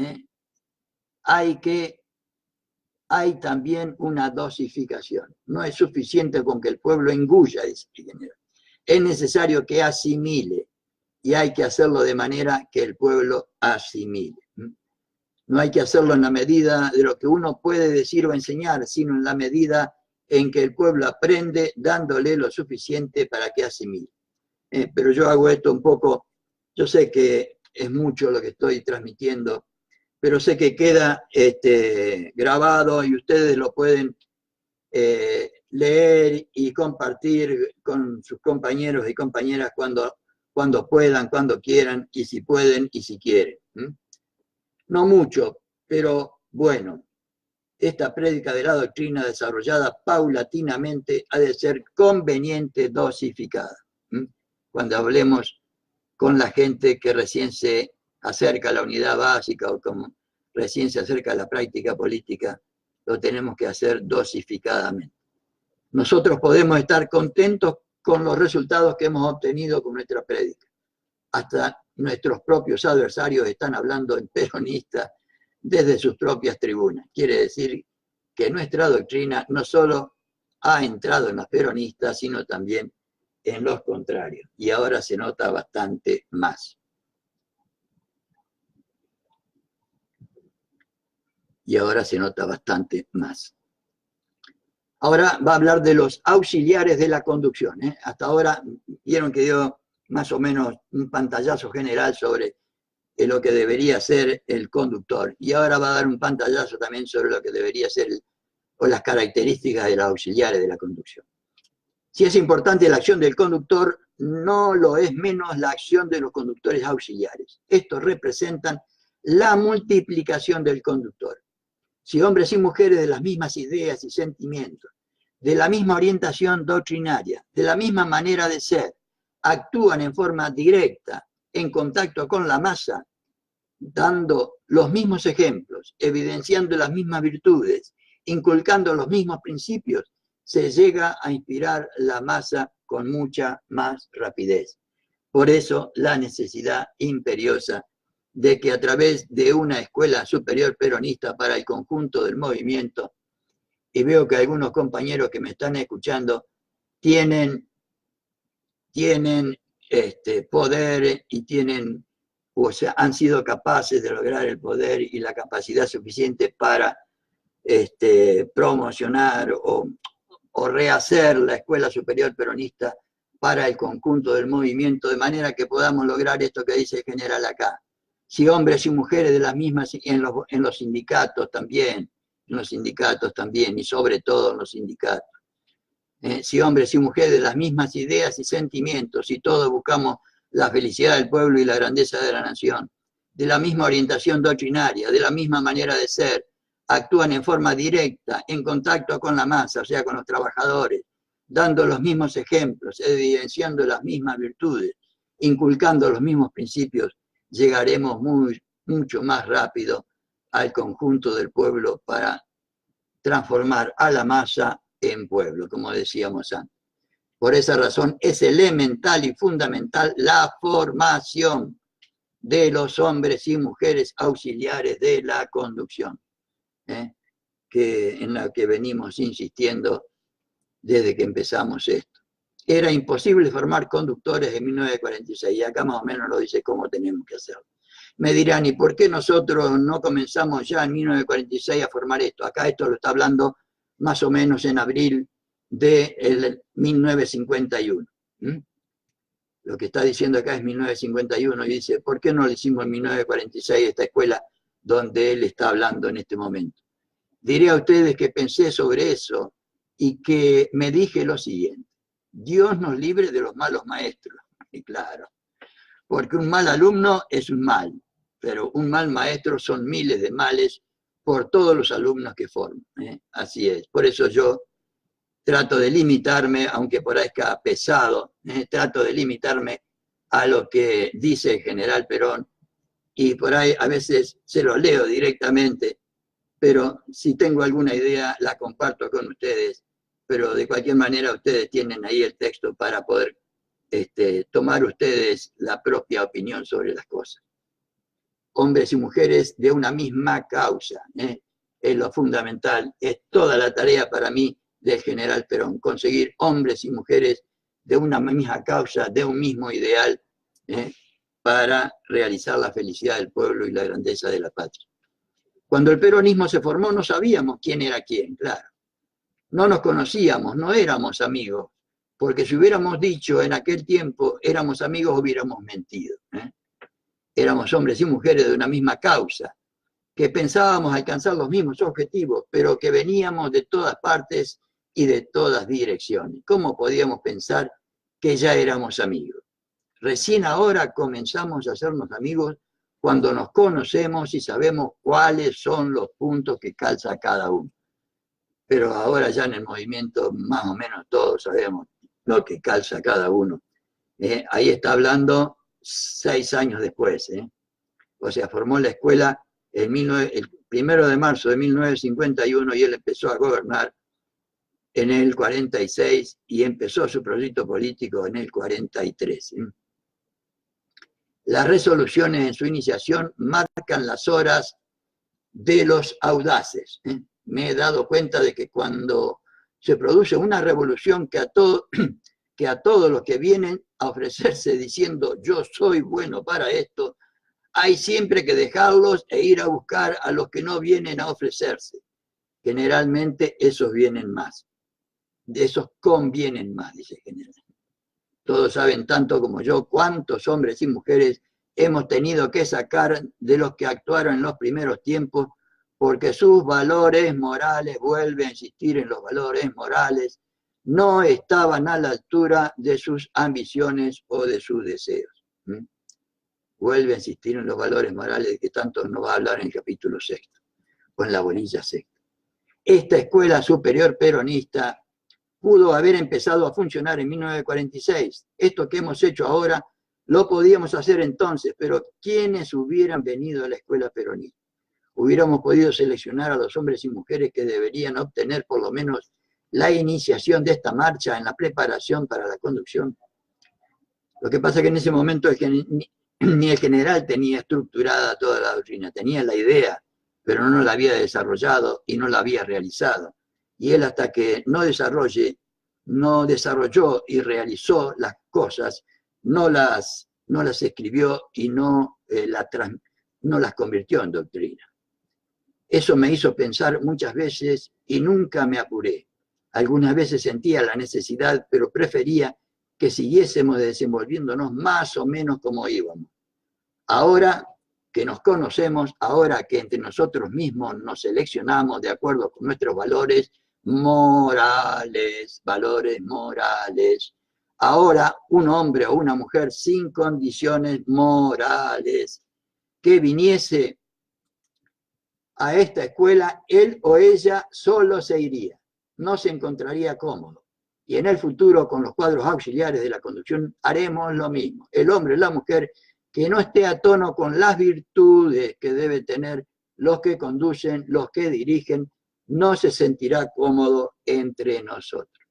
Hay también una dosificación. No es suficiente con que el pueblo engulla, dice el general. Es necesario que asimile, y hay que hacerlo de manera que el pueblo asimile. No hay que hacerlo en la medida de lo que uno puede decir o enseñar, sino en la medida en que el pueblo aprende, dándole lo suficiente para que asimile. Pero yo hago esto un poco, yo sé que es mucho lo que estoy transmitiendo, pero sé que queda grabado y ustedes lo pueden leer y compartir con sus compañeros y compañeras cuando puedan, cuando quieran, y si pueden y si quieren. No mucho, pero bueno, esta prédica de la doctrina desarrollada paulatinamente ha de ser conveniente dosificada. Cuando hablemos con la gente que recién se acerca a la unidad básica o como recién se acerca a la práctica política, lo tenemos que hacer dosificadamente. Nosotros podemos estar contentos con los resultados que hemos obtenido con nuestra prédica. Hasta nuestros propios adversarios están hablando en peronista desde sus propias tribunas. Quiere decir que nuestra doctrina no solo ha entrado en los peronistas, sino también en los contrarios. Y ahora se nota bastante más. y ahora se nota bastante más. Ahora va a hablar de los auxiliares de la conducción. Hasta ahora vieron que dio más o menos un pantallazo general sobre lo que debería ser el conductor, y ahora va a dar un pantallazo también sobre lo que debería ser o las características de los auxiliares de la conducción. Si es importante la acción del conductor, no lo es menos la acción de los conductores auxiliares. Estos representan la multiplicación del conductor. Si hombres y mujeres de las mismas ideas y sentimientos, de la misma orientación doctrinaria, de la misma manera de ser, actúan en forma directa, en contacto con la masa, dando los mismos ejemplos, evidenciando las mismas virtudes, inculcando los mismos principios, se llega a inspirar la masa con mucha más rapidez. Por eso la necesidad imperiosa de que a través de una escuela superior peronista para el conjunto del movimiento, y veo que algunos compañeros que me están escuchando tienen poder y tienen, o sea, han sido capaces de lograr el poder y la capacidad suficiente para promocionar o rehacer la escuela superior peronista para el conjunto del movimiento, de manera que podamos lograr esto que dice el general acá. Si hombres y mujeres de las mismas, en los sindicatos también, y sobre todo en los sindicatos. Si hombres y mujeres de las mismas ideas y sentimientos, y todos buscamos la felicidad del pueblo y la grandeza de la nación, de la misma orientación doctrinaria, de la misma manera de ser, actúan en forma directa, en contacto con la masa, o sea, con los trabajadores, dando los mismos ejemplos, evidenciando las mismas virtudes, inculcando los mismos principios, llegaremos mucho más rápido al conjunto del pueblo para transformar a la masa en pueblo, como decíamos antes. Por esa razón es elemental y fundamental la formación de los hombres y mujeres auxiliares de la conducción, en la que venimos insistiendo desde que empezamos esto. Era imposible formar conductores en 1946, y acá más o menos lo dice cómo tenemos que hacerlo. Me dirán, ¿y por qué nosotros no comenzamos ya en 1946 a formar esto? Acá esto lo está hablando más o menos en abril de 1951. Lo que está diciendo acá es 1951 y dice, ¿por qué no lo hicimos en 1946 esta escuela donde él está hablando en este momento? Diré a ustedes que pensé sobre eso y que me dije lo siguiente: Dios nos libre de los malos maestros. Y claro, porque un mal alumno es un mal, pero un mal maestro son miles de males por todos los alumnos que forman. Así es. Por eso yo trato de limitarme, aunque parezca pesado, trato de limitarme a lo que dice el general Perón, y por ahí a veces se lo leo directamente, pero si tengo alguna idea la comparto con ustedes, pero de cualquier manera ustedes tienen ahí el texto para poder tomar ustedes la propia opinión sobre las cosas. Hombres y mujeres de una misma causa, es lo fundamental, es toda la tarea para mí del general Perón, conseguir hombres y mujeres de una misma causa, de un mismo ideal, para realizar la felicidad del pueblo y la grandeza de la patria. Cuando el peronismo se formó no sabíamos quién era quién, claro. No nos conocíamos, no éramos amigos, porque si hubiéramos dicho en aquel tiempo éramos amigos hubiéramos mentido. Éramos hombres y mujeres de una misma causa, que pensábamos alcanzar los mismos objetivos, pero que veníamos de todas partes y de todas direcciones. ¿Cómo podíamos pensar que ya éramos amigos? Recién ahora comenzamos a hacernos amigos cuando nos conocemos y sabemos cuáles son los puntos que calza cada uno. Pero ahora ya en el movimiento más o menos todos sabemos lo que calza cada uno. Ahí está hablando 6 años después. O sea, formó la escuela el 1 de marzo de 1951 y él empezó a gobernar en el 46 y empezó su proyecto político en el 43. Las resoluciones en su iniciación marcan las horas de los audaces. Me he dado cuenta de que cuando se produce una revolución que a todos los que vienen a ofrecerse diciendo yo soy bueno para esto, hay siempre que dejarlos e ir a buscar a los que no vienen a ofrecerse. Generalmente esos vienen más. De esos convienen más, dice general. Todos saben tanto como yo cuántos hombres y mujeres hemos tenido que sacar de los que actuaron en los primeros tiempos porque sus valores morales, vuelve a insistir en los valores morales, no estaban a la altura de sus ambiciones o de sus deseos. Vuelve a insistir en los valores morales de que tanto nos va a hablar en el capítulo 6, o en la bolilla 6. Esta escuela superior peronista pudo haber empezado a funcionar en 1946. Esto que hemos hecho ahora lo podíamos hacer entonces, pero ¿quiénes hubieran venido a la escuela peronista? Hubiéramos podido seleccionar a los hombres y mujeres que deberían obtener por lo menos la iniciación de esta marcha en la preparación para la conducción. Lo que pasa es que en ese momento ni el general tenía estructurada toda la doctrina, tenía la idea, pero no la había desarrollado y no la había realizado. Y él hasta que no desarrolló y realizó las cosas, no las escribió y no las convirtió en doctrina. Eso me hizo pensar muchas veces y nunca me apuré. Algunas veces sentía la necesidad, pero prefería que siguiésemos desenvolviéndonos más o menos como íbamos. Ahora que nos conocemos, ahora que entre nosotros mismos nos seleccionamos de acuerdo con nuestros valores morales, ahora un hombre o una mujer sin condiciones morales que viniese a esta escuela, él o ella solo se iría, no se encontraría cómodo. Y en el futuro, con los cuadros auxiliares de la conducción, haremos lo mismo. El hombre y la mujer que no esté a tono con las virtudes que deben tener los que conducen, los que dirigen, no se sentirá cómodo entre nosotros.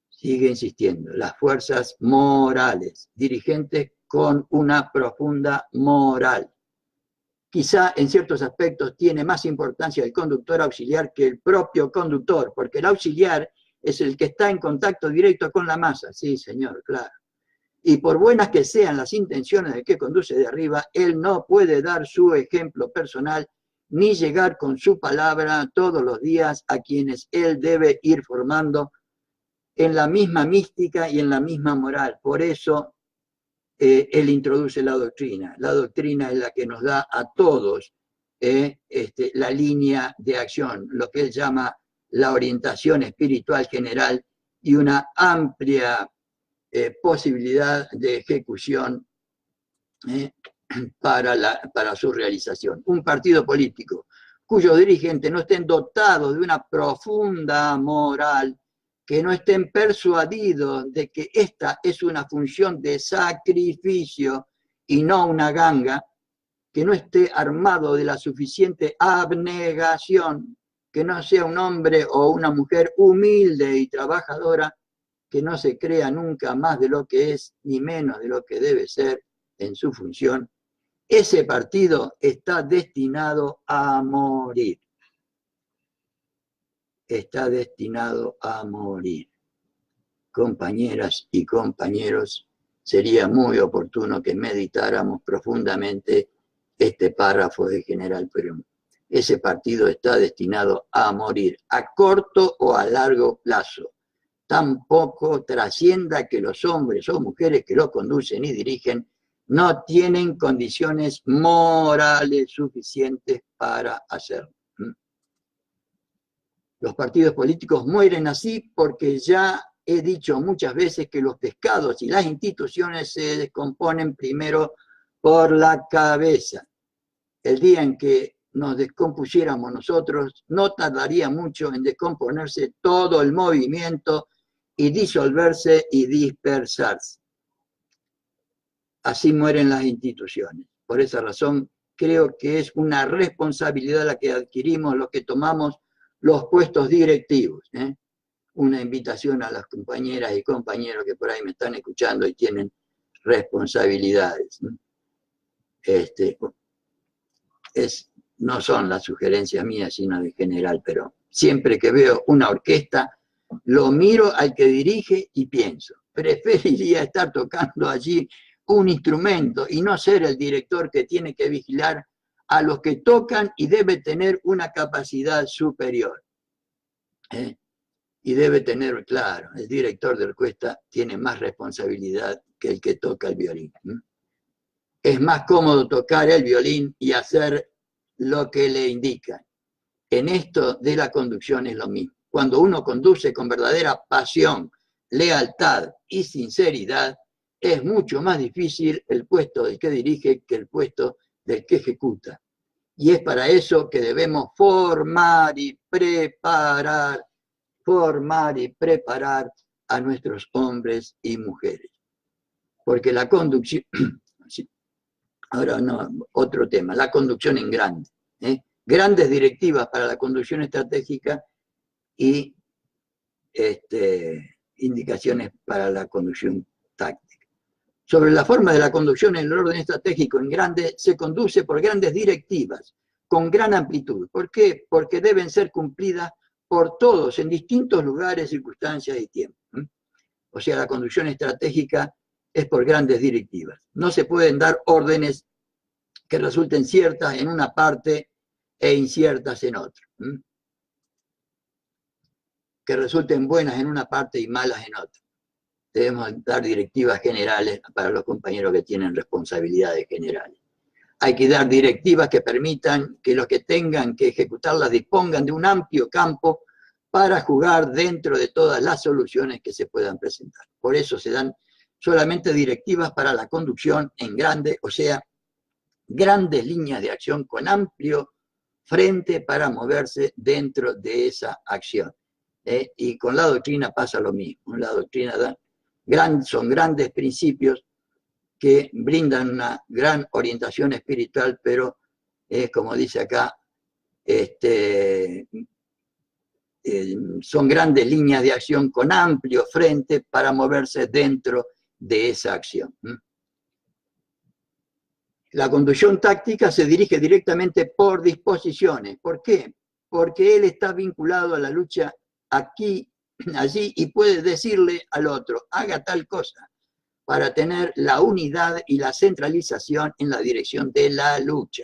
Sigue insistiendo, las fuerzas morales, dirigentes con una profunda moral. Quizá en ciertos aspectos tiene más importancia el conductor auxiliar que el propio conductor, porque el auxiliar es el que está en contacto directo con la masa. Sí, señor, claro. Y por buenas que sean las intenciones del que conduce de arriba, él no puede dar su ejemplo personal ni llegar con su palabra todos los días a quienes él debe ir formando en la misma mística y en la misma moral. Por eso él introduce la doctrina. La doctrina es la que nos da a todos la línea de acción, lo que él llama la orientación espiritual general y una amplia posibilidad de ejecución para su realización. Un partido político cuyos dirigentes no estén dotados de una profunda moral, que no estén persuadidos de que esta es una función de sacrificio y no una ganga, que no esté armado de la suficiente abnegación, que no sea un hombre o una mujer humilde y trabajadora, que no se crea nunca más de lo que es ni menos de lo que debe ser en su función, ese partido está destinado a morir. Está destinado a morir. Compañeras y compañeros, sería muy oportuno que meditáramos profundamente este párrafo de General Perón. Ese partido está destinado a morir a corto o a largo plazo. Tampoco trascienda que los hombres o mujeres que lo conducen y dirigen no tienen condiciones morales suficientes para hacerlo. Los partidos políticos mueren así porque ya he dicho muchas veces que los pescados y las instituciones se descomponen primero por la cabeza. El día en que nos descompusiéramos nosotros, no tardaría mucho en descomponerse todo el movimiento y disolverse y dispersarse. Así mueren las instituciones. Por esa razón, creo que es una responsabilidad la que adquirimos los que tomamos los puestos directivos. Una invitación a las compañeras y compañeros que por ahí me están escuchando y tienen responsabilidades. No son las sugerencias mías, sino de general, pero siempre que veo una orquesta, lo miro al que dirige y pienso, preferiría estar tocando allí un instrumento y no ser el director que tiene que vigilar a los que tocan y debe tener una capacidad superior. Y debe tener, claro, el director de orquesta tiene más responsabilidad que el que toca el violín. Es más cómodo tocar el violín y hacer lo que le indican. En esto de la conducción es lo mismo. Cuando uno conduce con verdadera pasión, lealtad y sinceridad, es mucho más difícil el puesto del que dirige que el puesto del que ejecuta. Y es para eso que debemos formar y preparar a nuestros hombres y mujeres. Porque la conducción, ahora no, otro tema, la conducción en grande. Grandes directivas para la conducción estratégica y indicaciones para la conducción táctica. Sobre la forma de la conducción en el orden estratégico en grande, se conduce por grandes directivas, con gran amplitud. ¿Por qué? Porque deben ser cumplidas por todos en distintos lugares, circunstancias y tiempos. O sea, la conducción estratégica es por grandes directivas. No se pueden dar órdenes que resulten ciertas en una parte e inciertas en otra. Que resulten buenas en una parte y malas en otra. Debemos dar directivas generales para los compañeros que tienen responsabilidades generales. Hay que dar directivas que permitan que los que tengan que ejecutarlas dispongan de un amplio campo para jugar dentro de todas las soluciones que se puedan presentar. Por eso se dan solamente directivas para la conducción en grande, o sea, grandes líneas de acción con amplio frente para moverse dentro de esa acción. Y con la doctrina pasa lo mismo. La doctrina son grandes principios que brindan una gran orientación espiritual, pero como dice acá, son grandes líneas de acción con amplio frente para moverse dentro de esa acción. La conducción táctica se dirige directamente por disposiciones. ¿Por qué? Porque él está vinculado a la lucha aquí, allí, y puede decirle al otro, haga tal cosa, para tener la unidad y la centralización en la dirección de la lucha.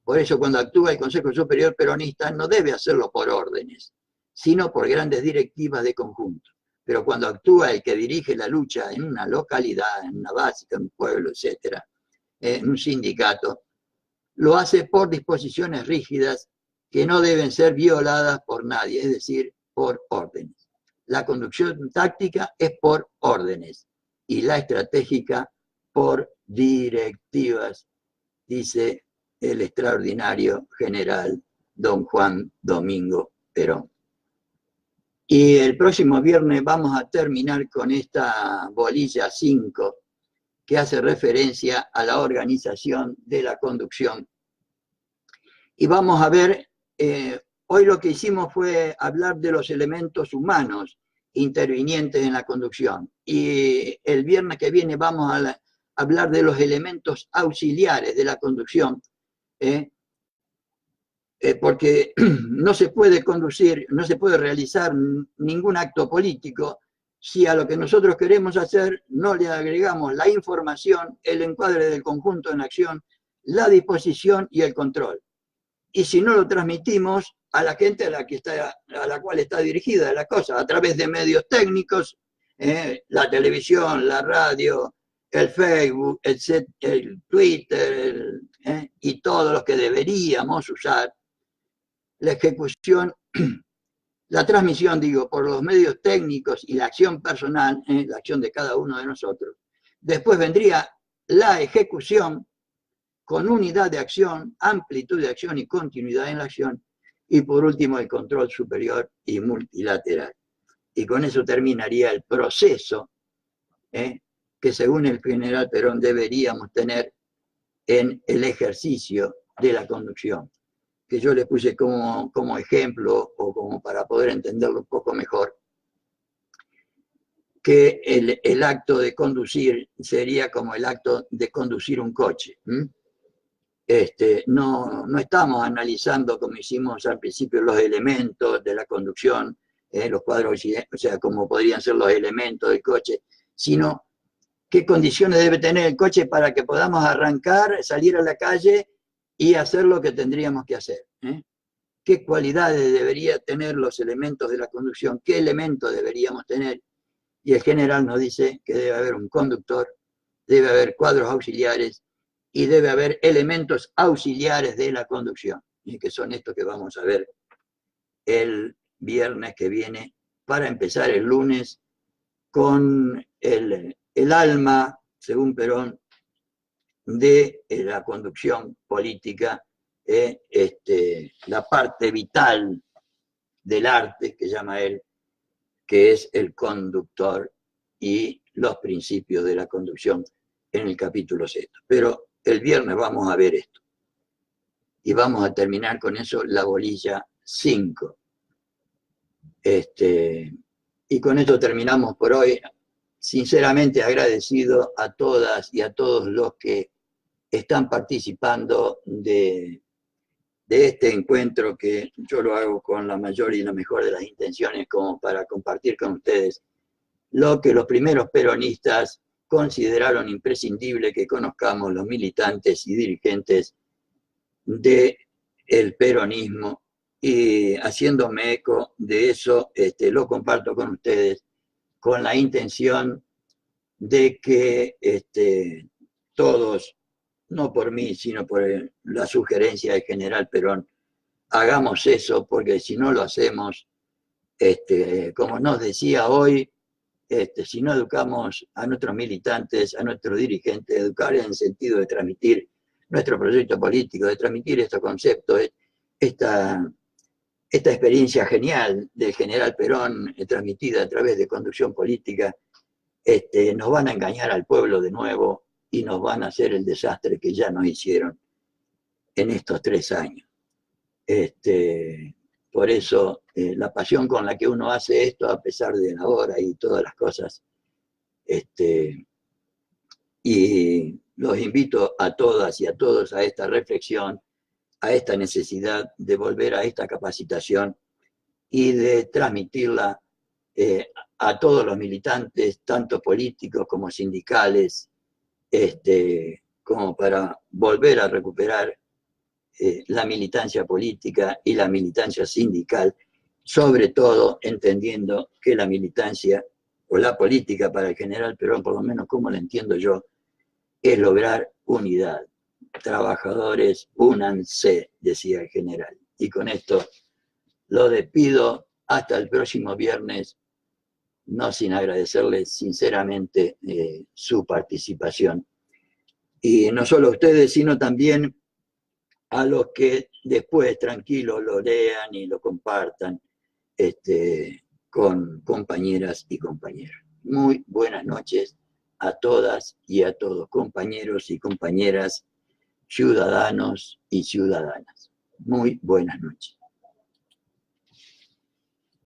Por eso cuando actúa el Consejo Superior Peronista no debe hacerlo por órdenes, sino por grandes directivas de conjunto. Pero cuando actúa el que dirige la lucha en una localidad, en una básica, en un pueblo, etc., en un sindicato, lo hace por disposiciones rígidas que no deben ser violadas por nadie, es decir, por órdenes. La conducción táctica es por órdenes y la estratégica por directivas, dice el extraordinario general don Juan Domingo Perón. Y el próximo viernes vamos a terminar con esta bolilla 5 que hace referencia a la organización de la conducción. Y vamos a ver, hoy lo que hicimos fue hablar de los elementos humanos intervinientes en la conducción. Y el viernes que viene vamos a hablar de los elementos auxiliares de la conducción, porque no se puede conducir, no se puede realizar ningún acto político si a lo que nosotros queremos hacer no le agregamos la información, el encuadre del conjunto en acción, la disposición y el control. Y si no lo transmitimos a la gente a la cual está dirigida la cosa, a través de medios técnicos, la televisión, la radio, el Facebook, el Twitter, y todos los que deberíamos usar, la ejecución, la transmisión, digo, por los medios técnicos y la acción personal, la acción de cada uno de nosotros. Después vendría la ejecución con unidad de acción, amplitud de acción y continuidad en la acción. Y por último, el control superior y multilateral. Y con eso terminaría el proceso que según el general Perón deberíamos tener en el ejercicio de la conducción, que yo le puse como ejemplo o como para poder entenderlo un poco mejor, que el acto de conducir sería como el acto de conducir un coche. No estamos analizando, como hicimos al principio, los elementos de la conducción, los cuadros, o sea, como podrían ser los elementos del coche, sino qué condiciones debe tener el coche para que podamos arrancar, salir a la calle y hacer lo que tendríamos que hacer. ¿Qué cualidades deberían tener los elementos de la conducción? ¿Qué elementos deberíamos tener? Y el general nos dice que debe haber un conductor, debe haber cuadros auxiliares y debe haber elementos auxiliares de la conducción, y que son estos que vamos a ver el viernes que viene, para empezar el lunes con el alma, según Perón, de la conducción política, la parte vital del arte, que llama él, que es el conductor, y los principios de la conducción en el capítulo 6. Pero el viernes vamos a ver esto. Y vamos a terminar con eso, la bolilla 5. Y con esto terminamos por hoy. Sinceramente agradecido a todas y a todos los que están participando de este encuentro, que yo lo hago con la mayor y la mejor de las intenciones, como para compartir con ustedes lo que los primeros peronistas consideraron imprescindible que conozcamos los militantes y dirigentes del peronismo, y haciéndome eco de eso, lo comparto con ustedes con la intención de que todos, no por mí, sino por la sugerencia del general Perón, hagamos eso, porque si no lo hacemos, como nos decía hoy, si no educamos a nuestros militantes, a nuestros dirigentes, educar en el sentido de transmitir nuestro proyecto político, de transmitir estos conceptos, esta experiencia genial del general Perón, transmitida a través de conducción política, nos van a engañar al pueblo de nuevo y nos van a hacer el desastre que ya nos hicieron en estos 3 años. Por eso, la pasión con la que uno hace esto, a pesar de la hora y todas las cosas, y los invito a todas y a todos a esta reflexión, a esta necesidad de volver a esta capacitación y de transmitirla a todos los militantes, tanto políticos como sindicales, como para volver a recuperar la militancia política y la militancia sindical, sobre todo entendiendo que la militancia o la política para el general Perón, por lo menos como la entiendo yo, es lograr unidad. Trabajadores, únanse, decía el general. Y con esto lo despido hasta el próximo viernes, no sin agradecerles sinceramente su participación. Y no solo a ustedes, sino también a los que después tranquilos lo lean y lo compartan con compañeras y compañeros. Muy buenas noches a todas y a todos, compañeros y compañeras, ciudadanos y ciudadanas. Muy buenas noches.